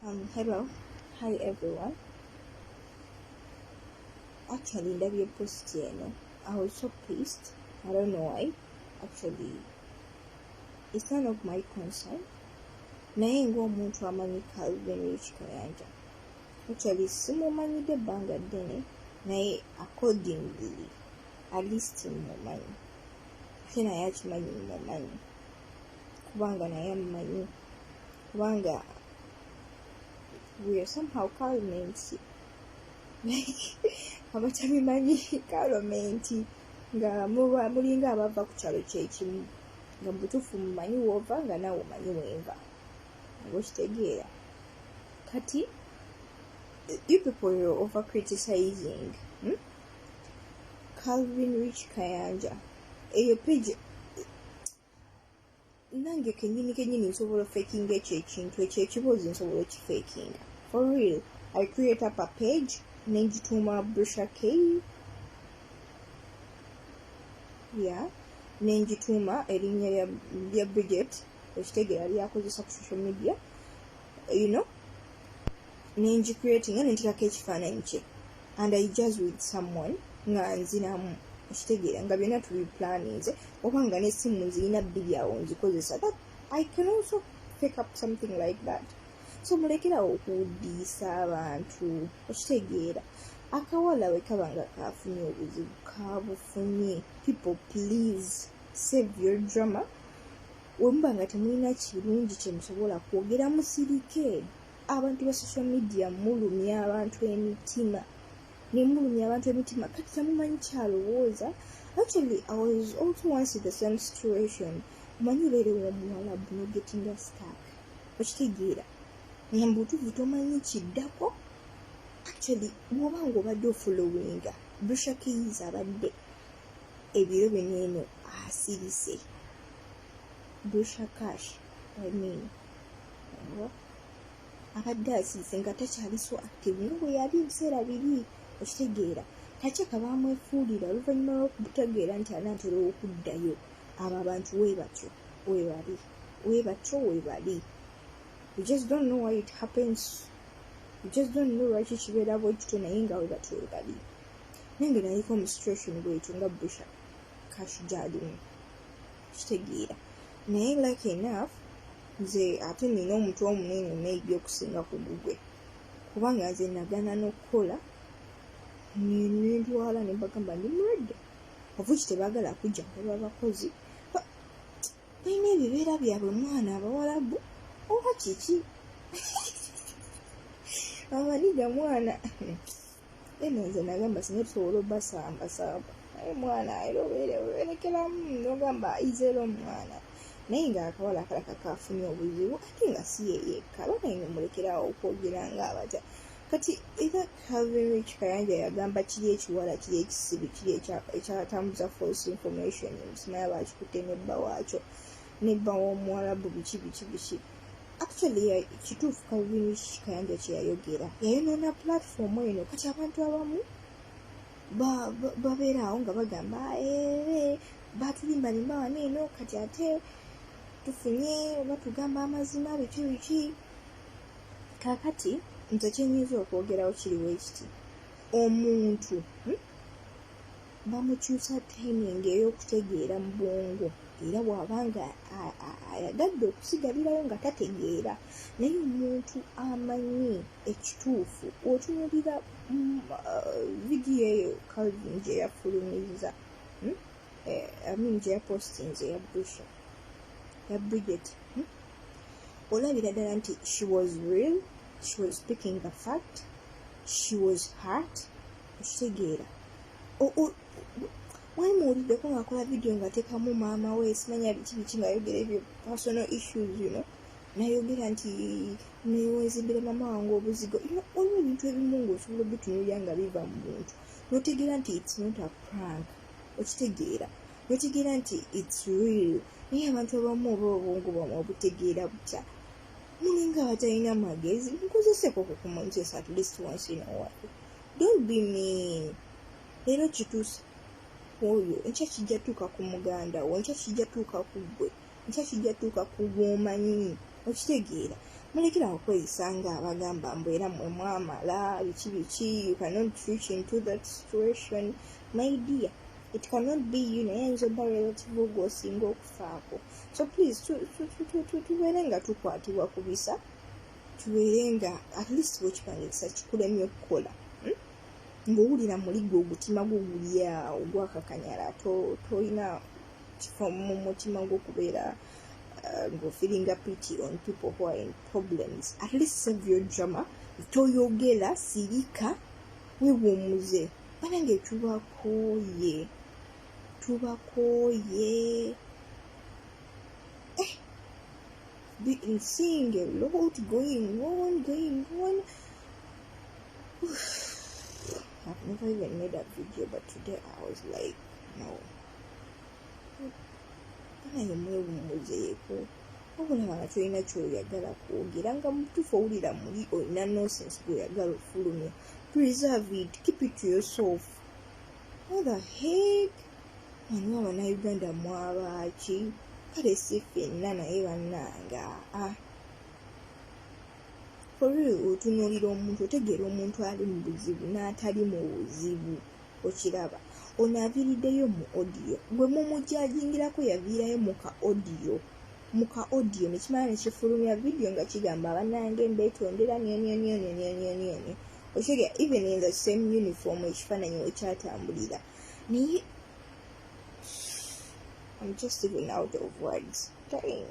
Hello, hi everyone. Actually, in the post, I was so pissed. I don't know why. Actually, it's none of my concern. Naye ng'omuntu amanyi Calvin Rich Kayanja. Actually, simumanyidde ebbanga ddene, naye accordingly, at least mumanyi. Ate naye akimanyi mumanyi. Kubanga naye amumanyi. Kubanga we are somehow Calvin's. Abatabimanyi Kalomenti nga mulinga abava ku kyalo kyekimu nga butuufu mumanyi woova nga nawe omanyi wenva nga okitegeera kati you people are over criticizing Calvin Rich Kayanja eyo page nange kenyini nsobola faking ekyo ekintu ekyo ekibuuzi nsobola okifakinga for real. I create up a page nenjituma Brusha K, nenjituma erinnya lya Bridget ekitegeera lyakozesa ku social media, nenjicreatinga nenteekako ekifaananyi kye and I just with someone nga nzinamu ekitegeera nga byonna tubiplaninze oba nga n'essimu nzirina bbiri awo nzikozesa that I can also pick up something like that. So mulekerawo okuwuddiisa abantu okitegeera akawala we kaba nga kafunye obuzibu kabufunye. People please save your drama. Wemuba nga temulina kirungi kye musobola kwogera musirike. Abantu ba social media mulumya abantu emitima kati temumanyi kyalowooza. Actually I was also once in the same situation. Manyi leero w'omuwalabu no getting stuck okitegeera mbutuufu tomanyi kiddako. Actually bw'oba ng'obadde ofollowinga Brusha Keys abadde ebiro bino asirise Brusha Cash abadde asirise nga takyali so active nga bwe yali ebiseera biri okitegeera kakyeka baamwefuulira oluvannyuma lw'okutegeera nti anaatera okuddayo. Abo abantu weebatyo weebali. You just don't know why it happens. You just don't know why kibeera bwekityo naye nga weebali. Nange naliko mu situation bwetyo nga Brusha Cash gyalimu kitegeera naye like enough nze ate nina omutwe omunene maybe okusinga ku gugwe kubanga nze nagana n'okukola nentwala ne mbagamba ndi mulwadde ovuki tebaagala kujja nga babakozi balina ebibeera byabwe mwana abawalabu oba kiki amaniga mwana eno nze nagamba singa tusobola obbasamba naye mwana era oberekeramu nogamba ayizera omwana naye nga akawala akalaka kafunye obuzibu ate nga si yeyekka banaye nomulekerawo okwogera nga abatya kati era Calvin Rich Kayanja yagamba kiri ekiwala kiri ekisibi kiri ekyatambuza false information simanya bakikutte nebba waakyo nebba w'omuwalabu biki actually kituufu Calvin Rich Kayanja kyeyayogera yayonoona platform eno kati abantu abamu babeeraawo nga bagamba batulimbalimba wano eno kati ate tufunye batugamba amazima biki kakati nze kyenyiza okwogerawo kiriwo ekiti omuntu bamukyusa timing ey'okutegeera mu bwongo era bw'abanga ayagadde okusigalirayo nga tategeera naye omuntu amanyi ekituufu otunuulira vidiyo eyo Calvin gye yafulumiza gye yapostinze ya Brusha ya Bridget olabira ddala nti she was real, she was speaking the fact, she was hurt okitegeera wamuwuliddeko ng'akola vidiyo ng'ateekamu maama we simanya biki ng'ayogera ebyo personal issues nayogera nti newezimbira maama wange obuzigo waliwo ebintu ebimu ng'osobola obitunuulira nga biva mu muntu notegeera nti it's not a prank okitegeera notegeera nti it's real naye abantu abamu oba obwongo bwamwe obutegeera butya mulinga abatalina magezi mukozeseko kukumanyiza at least once in a while. Don't be mean. Leero kituusa oyo enkya kijja tuuka ku muganda wo enkya kijja tuuka ku ggwe enkya kijja tuuka ku bwomanyi okitegeera mulekera okweyisa nga abagamba mbu era mmwe mwamala biki you cannot reach into that situation. My dear, it cannot be you naye ayinza obba relative ogwosinga okufaako. So please tubeere nga tukwatibwa ku bisa, tubeere nga at least bwekipangisa kikulemye okukola ng'owulira muligo ogutima gwo guli awo gwakakanyala, tolina kifo mu mutima gw'okubeera ng'ofiringa pity on people who are in problems. At least save your drama, toyogera, sirika, weewumuze. Banange tubakooye. Seeing a lot going on. I've never even made a video, but today I was like, no. Mwewumuzeeko obulaba nga tolina kyoyagala kwogera nga mutuufu owulira muli olina nonsense gweoyagala ofulumya. Preserve it, keep it to yourself. What the heck? Mwana Abannayuganda mwabaaki? Kale si ffenna naye bannanga. For real, otunuulira omuntu otegeera omuntu ali mu buzibu n'atali mu buzibu. Okiraba ono aviiriddeyo mu audio, gwe mumujajingirako yaviirayo mu ka audio nekimala nekifulumya video nga kigamba bannange mbeetondera nyonyonyonyonyonyonyo. Okitegeera even in the same uniform ekifaananyi wekyatambulira. Naye I'm just even out of words. Dang.